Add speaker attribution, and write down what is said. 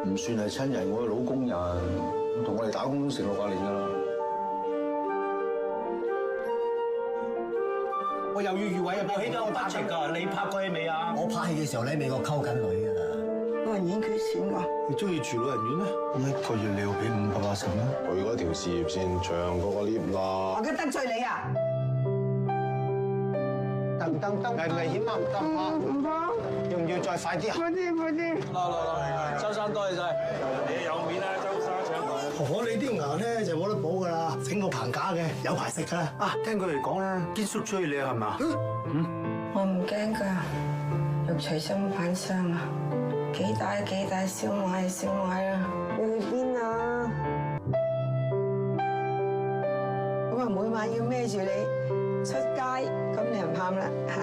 Speaker 1: 唔算係親人，我係老工人，同我哋打工成6、8年㗎啦。
Speaker 2: 我又要預位啊！我起咗個 budget 㗎，你拍過戲未啊？
Speaker 3: 我拍戲嘅時候咧，美國溝緊女㗎啦。
Speaker 4: 老人院缺錢㗎。
Speaker 1: 你中意住老人院咩？咁一個月你要俾580啦。
Speaker 5: 佢嗰條事業線長過個 lift 啦。
Speaker 4: 我而家得罪你啊！
Speaker 2: 得唔得？危險啊！唔得啊！
Speaker 4: 唔得，
Speaker 2: 要唔要再快啲啊？
Speaker 4: 快啲快啲！
Speaker 2: 嚟，周生多謝晒。你有面啦，周生請我。
Speaker 3: 我哋啲牙咧就冇得補㗎啦，整個棚架嘅，有排食㗎啦。
Speaker 1: 啊，聽佢哋講咧，堅叔追你係嘛？
Speaker 4: 我唔驚㗎，肉隨心板傷啊！幾大燒賣啊！你去邊啊？咁啊，每晚要孭住你出街，咁你唔怕啦嚇？